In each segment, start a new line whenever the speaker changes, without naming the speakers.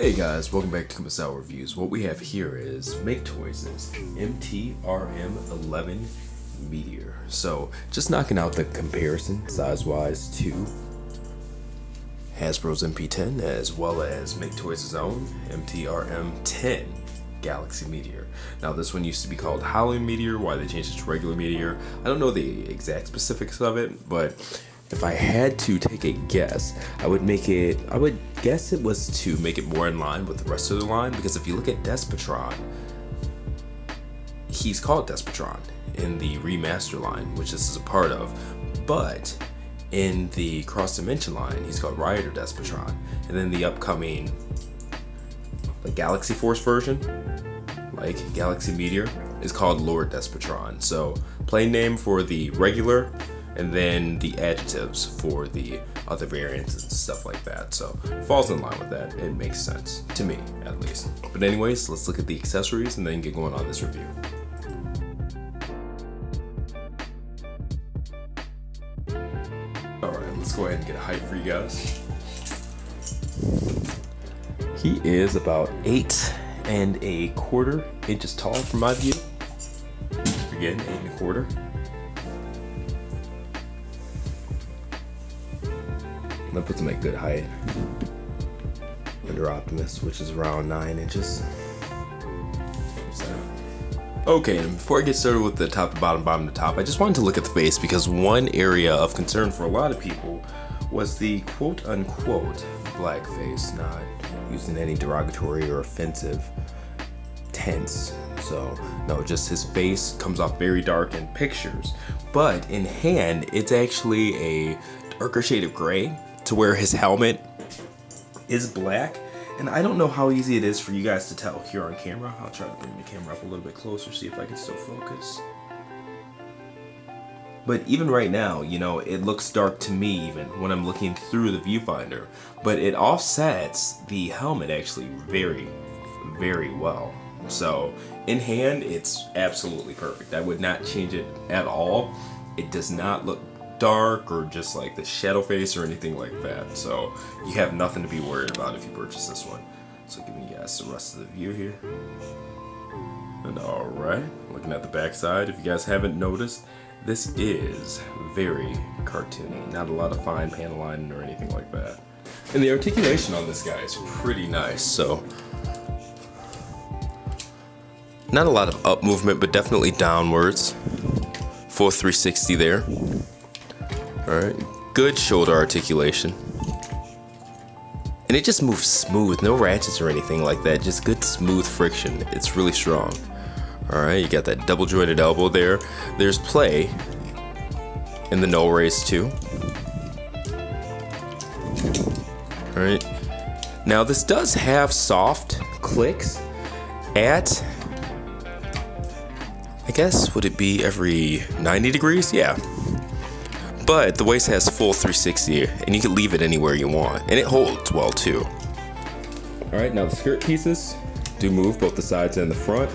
Hey guys, welcome back to Kumasao Reviews. What we have here is MakeToys' MTRM-11 Meteor. So, just knocking out the comparison size-wise to Hasbro's MP10 as well as MakeToys' own MTRM-10 Galaxy Meteor. Now this one used to be called Howling Meteor, why they changed it to regular Meteor. I don't know the exact specifics of it, but if I had to take a guess, I would guess it was to make it more in line with the rest of the line, because if you look at Despotron, he's called Despotron in the remaster line, which this is a part of, but in the Cross Dimension line, he's called Rioter Despotron, and then the upcoming Galaxy Force version, like Galaxy Meteor, is called Lord Despotron. So plain name for the regular, and then the adjectives for the other variants and stuff like that. So falls in line with that. It makes sense to me, at least. But anyways, let's look at the accessories and then get going on this review. All right, let's go ahead and get a height for you guys. He is about 8¼ inches tall from my view. Again, 8¼ inches. That puts him at good height under Optimus, which is around 9 inches. Okay, and before I get started with the top to bottom, bottom to top, I just wanted to look at the face, because one area of concern for a lot of people was the quote-unquote black face, not using any derogatory or offensive tense. So no, just his face comes off very dark in pictures, but in hand it's actually a darker shade of gray, to where his helmet is black. And I don't know how easy it is for you guys to tell here on camera. I'll try to bring the camera up a little bit closer, see if I can still focus. But even right now, you know, it looks dark to me even when I'm looking through the viewfinder, but it offsets the helmet actually very, very well. So in hand, it's absolutely perfect. I would not change it at all. It does not look dark or just like the shadow face or anything like that. So you have nothing to be worried about if you purchase this one. So giving you guys the rest of the view here. And alright, looking at the back side, if you guys haven't noticed, this is very cartoony. Not a lot of fine panel lining or anything like that. And the articulation on this guy is pretty nice. So not a lot of up movement, but definitely downwards. Full 360 there. Alright, good shoulder articulation. And it just moves smooth, no ratchets or anything like that, just good smooth friction. It's really strong. Alright, you got that double jointed elbow there. There's play in the null raise too. Alright, now this does have soft clicks at, I guess, would it be every 90 degrees? Yeah. But the waist has full 360, and you can leave it anywhere you want, and it holds well too. Alright, now the skirt pieces do move, both the sides and the front.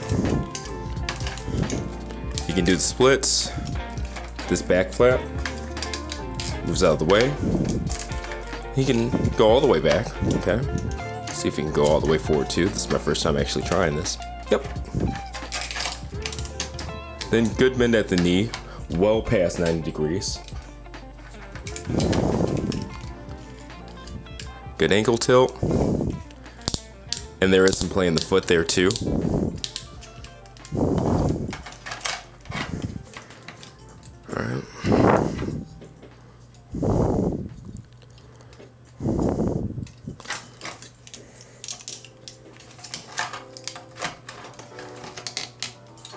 You can do the splits. This back flap moves out of the way. You can go all the way back, okay? See if you can go all the way forward too. This is my first time actually trying this. Yep. Then good bend at the knee, well past 90 degrees. Good ankle tilt. And there is some play in the foot there too. Alright.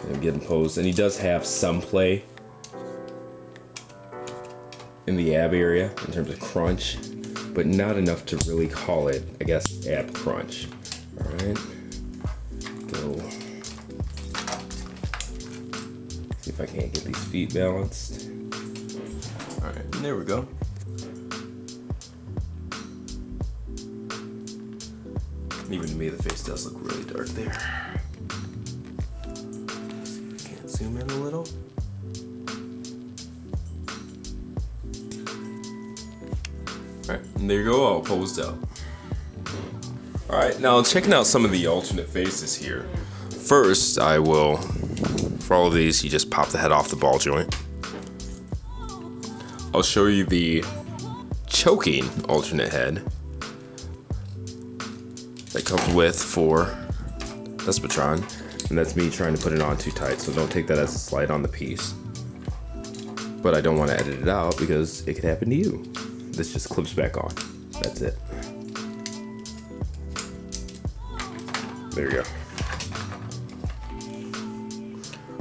And getting posed. And he does have some play in the ab area in terms of crunch, but not enough to really call it, I guess, ab crunch. Alright, go. See if I can't get these feet balanced. Alright, there we go. Even to me, the face does look really dark there. See if I can't zoom in a little. Alright, and there you go, all posed up. Alright, now checking out some of the alternate faces here. First, I will, for all of these, you just pop the head off the ball joint. I'll show you the choking alternate head that comes with for Despotron, and that's me trying to put it on too tight, so don't take that as a slight on the piece. But I don't want to edit it out because it could happen to you. This just clips back on. That's it. There you go.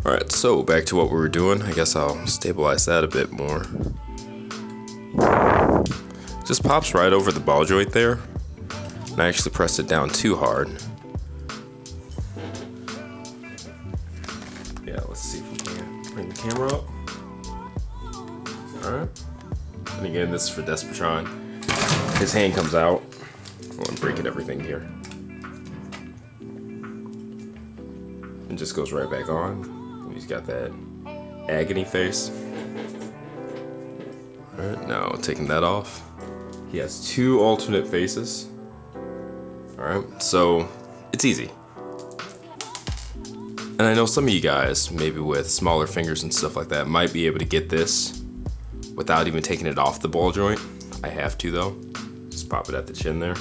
Alright, so back to what we were doing. I guess I'll stabilize that a bit more. Just pops right over the ball joint there. And I actually pressed it down too hard. Yeah, let's see if we can bring the camera up. Alright. And again, this is for Despotron. His hand comes out. Oh, I'm breaking everything here. And just goes right back on. He's got that agony face. Alright, now taking that off. He has two alternate faces. Alright, so it's easy. And I know some of you guys, maybe with smaller fingers and stuff like that, might be able to get this without even taking it off the ball joint. I have to though. Just pop it at the chin there.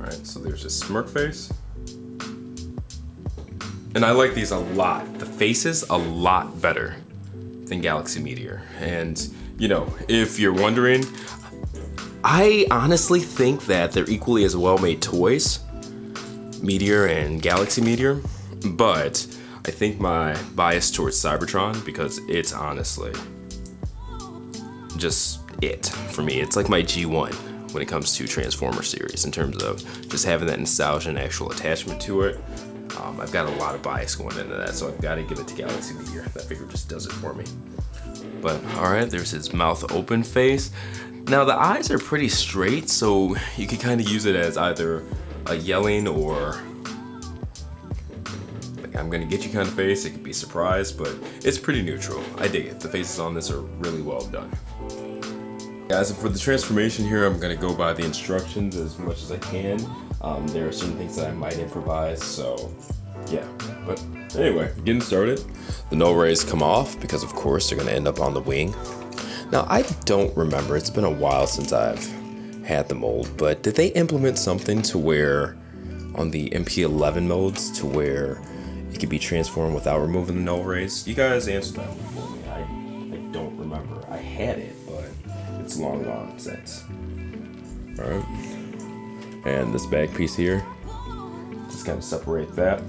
Alright, so there's a smirk face. And I like these a lot. The faces a lot better than Galaxy Meteor. And, you know, if you're wondering, I honestly think that they're equally as well made toys, Meteor and Galaxy Meteor, but I think my bias towards Cybertron, because it's honestly just it for me. It's like my G1 when it comes to Transformer series in terms of just having that nostalgia and actual attachment to it. I've got a lot of bias going into that, so I've got to give it to Galaxy Meteor. That figure just does it for me. But alright, there's his mouth open face. Now the eyes are pretty straight, so you could kind of use it as either a yelling or like I'm gonna get you kind of face. It could be surprised, but it's pretty neutral. I dig it. The faces on this are really well done. Guys, and for the transformation here, I'm gonna go by the instructions as much as I can. There are certain things that I might improvise, so yeah. But anyway, getting started. The null rays come off because of course they're gonna end up on the wing. Now I don't remember, it's been a while since I've had the mold, but did they implement something to where on the MP11 modes to where it could be transformed without removing the null rays? You guys answered that one for me. I don't remember. I had it, but it's long gone since. Alright. And this back piece here, just kind of separate that.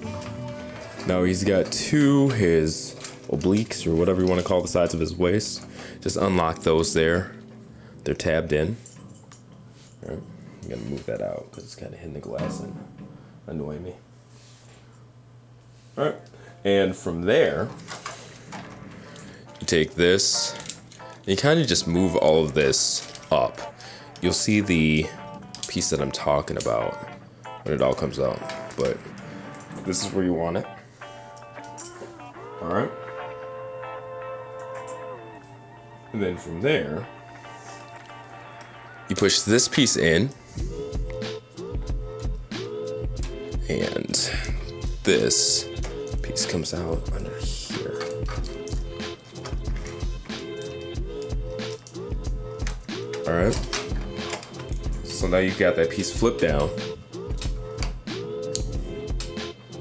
Now he's got his obliques, or whatever you want to call the sides of his waist. Just unlock those there. They're tabbed in. All right. I'm gonna move that out because it's kind of hitting the glass and annoying me. All right. And from there, you take this and you kind of just move all of this up. You'll see the piece that I'm talking about when it all comes out, but this is where you want it. All right. And then from there, you push this piece in, and this piece comes out under here. All right. So now you've got that piece flipped down,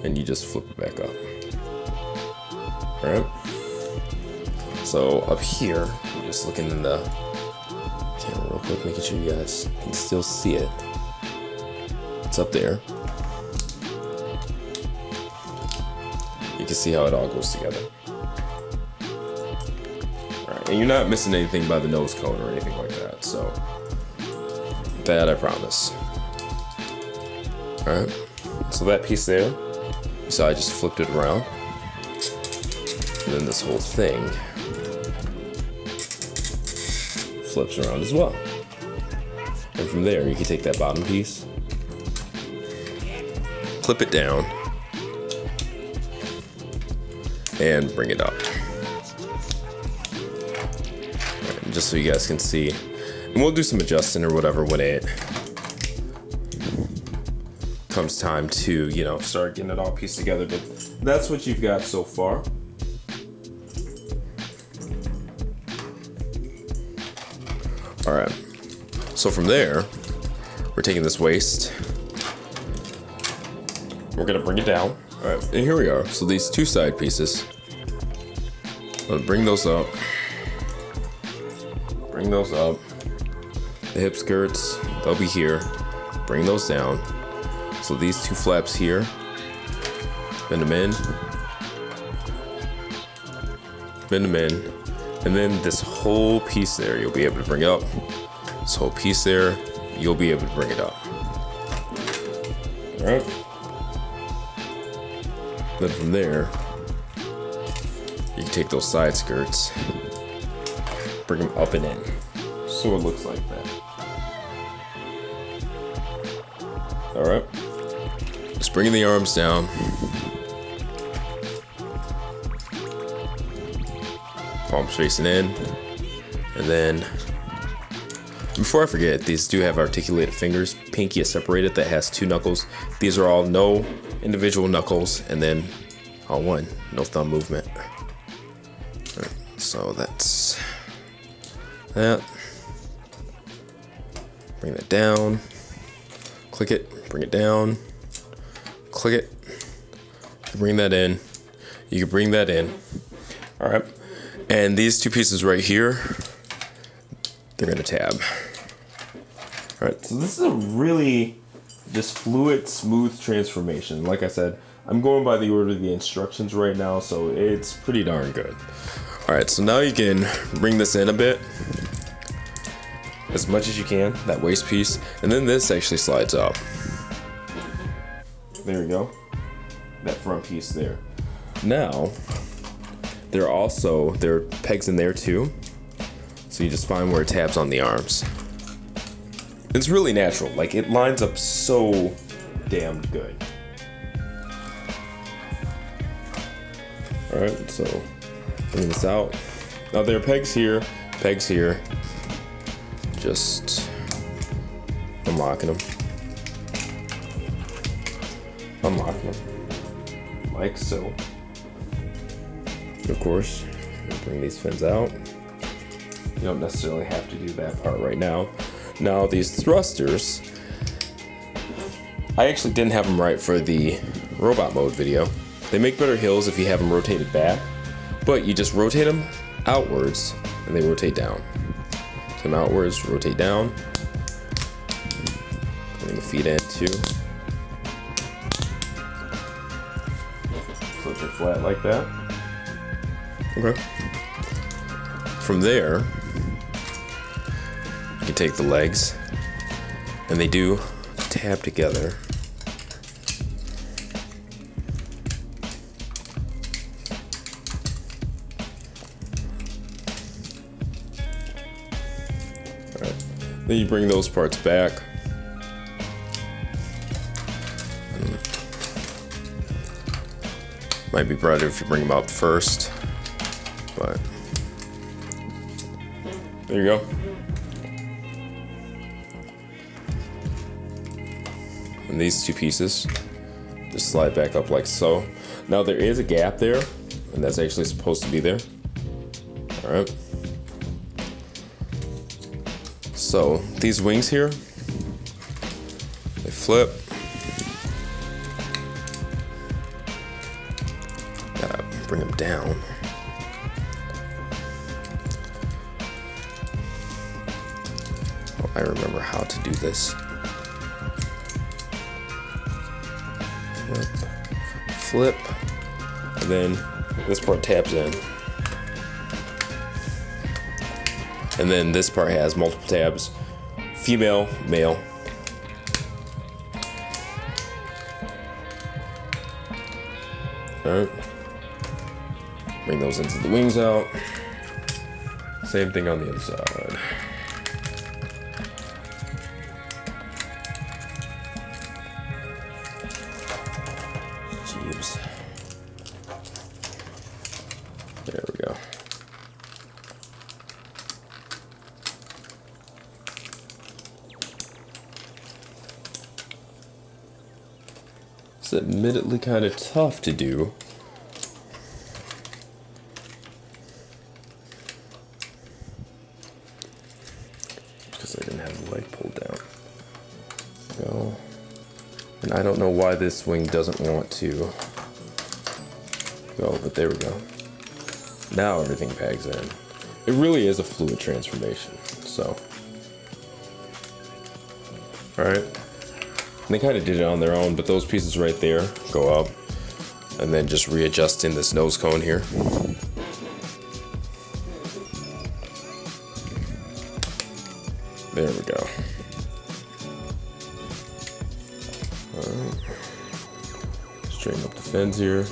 and you just flip it back up. All right. So up here, I'm just looking in the camera real quick, making sure you guys can still see it. It's up there. You can see how it all goes together. All right, and you're not missing anything by the nose cone or anything like that, so that I promise. All right, so that piece there, so I just flipped it around, and then this whole thing flips around as well. And from there, you can take that bottom piece, clip it down, and bring it up. just so you guys can see. And we'll do some adjusting or whatever when it comes time to, you know, start getting it all pieced together. But that's what you've got so far. All right, so from there, we're taking this waist, we're gonna bring it down. All right, and here we are. So these two side pieces, I'll bring those up. Bring those up. The hip skirts, they'll be here. Bring those down. So these two flaps here, bend them in, bend them in, and then this whole piece there, you'll be able to bring up. This whole piece there, you'll be able to bring it up. All right. Then from there, you can take those side skirts, bring them up and in. So it looks like that. All right. Just bringing the arms down. Palms facing in. And then, before I forget, these do have articulated fingers. Pinky is separated, that has 2 knuckles. These are all no individual knuckles, and then all one, no thumb movement. All right, so that's that. Bring that down. Click it, bring it down. Click it, bring that in. You can bring that in. All right, and these two pieces right here, they're gonna tab. All right, so this is a really just fluid, smooth transformation. Like I said, I'm going by the order of the instructions right now, so it's pretty darn good. All right, so now you can bring this in a bit, as much as you can, that waist piece, and then this actually slides up. There we go, that front piece there. Now, there are pegs in there too, so you just find where it tabs on the arms. It's really natural, like it lines up so damn good. All right, so bring this out. Now there are pegs here, just unlocking them. Unlocking them, like so. And of course, bring these fins out. You don't necessarily have to do that part right now. Now these thrusters, I actually didn't have them right for the robot mode video. They make better hills if you have them rotated back, but you just rotate them outwards and they rotate down. Come outwards, rotate down. Bring the feet in too. So they're flat like that. Okay. From there, you can take the legs, and they do tab together. All right. Then you bring those parts back. Might be better if you bring them up first, but there you go. And these two pieces just slide back up like so. Now there is a gap there, and that's actually supposed to be there. All right. So these wings here, they flip. Gotta bring them down. Oh, I remember how to do this. Flip, and then this part taps in, and then this part has multiple tabs, female, male. All right, bring those into the wings out. Same thing on the other side. There we go. It's admittedly kind of tough to do. Because I didn't have the leg pulled down. Go. And I don't know why this wing doesn't want to go, but there we go. Now everything pegs in. It really is a fluid transformation, so. Alright. They kind of did it on their own, but those pieces right there go up. And then just readjust in this nose cone here. There we go. Alright. Straighten up the fins here.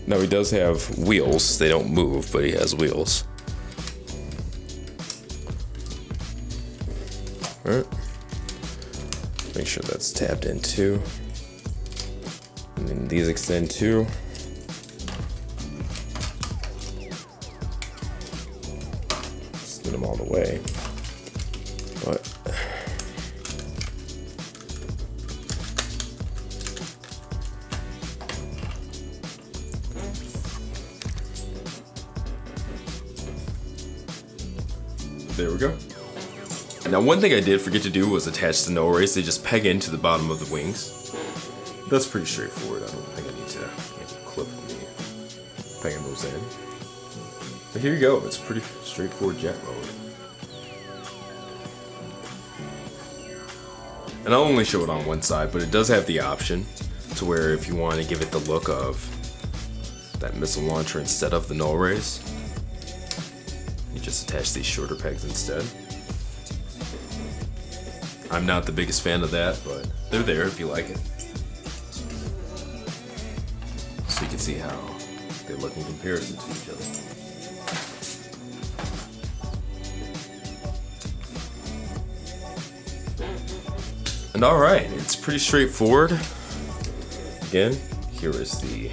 Now he does have wheels. They don't move, but he has wheels. Alright. Make sure that's tapped in too. And then these extend too. Spin them all the way. But there we go. Now one thing I did forget to do was attach the no race. They just peg into the bottom of the wings. That's pretty straightforward. I don't think I need to make a clip of me pegging those in. But here you go. It's pretty straightforward jet mode. And I'll only show it on one side, but it does have the option to where if you want to give it the look of that missile launcher instead of the null race, you just attach these shorter pegs instead. I'm not the biggest fan of that, but they're there if you like it. So you can see how they look in comparison to each other. And alright, it's pretty straightforward. Again, here is the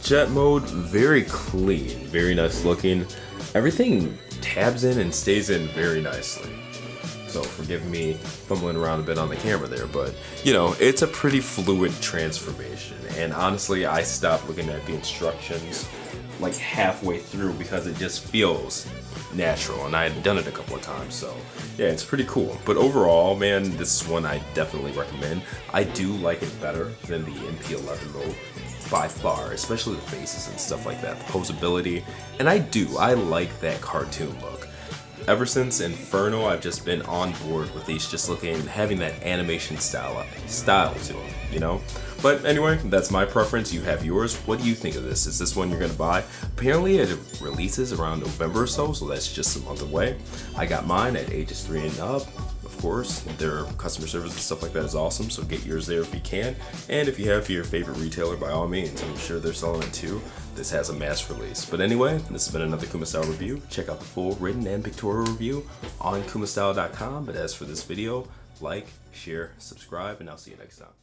jet mode. Very clean, very nice looking. Everything tabs in and stays in very nicely. So forgive me fumbling around a bit on the camera there, but you know, it's a pretty fluid transformation. And honestly, I stopped looking at the instructions like halfway through because it just feels natural, and I had done it a couple of times, so yeah, it's pretty cool. But overall, man, this is one I definitely recommend. I do like it better than the MP11 mode by far, especially the faces and stuff like that, the posability, and I like that cartoon look. Ever since Inferno, I've just been on board with these just having that animation style to them, you know? But anyway, that's my preference. You have yours. What do you think of this? Is this one you're gonna buy? Apparently it releases around November or so that's just a month away. I got mine at ages 3 and up. Of course, their customer service and stuff like that is awesome, so get yours there if you can. And if you have your favorite retailer, by all means, I'm sure they're selling it too. This has a mass release. But anyway, this has been another KumaStyle review. Check out the full written and pictorial review on kumastyle.com. But as for this video, like, share, subscribe, and I'll see you next time.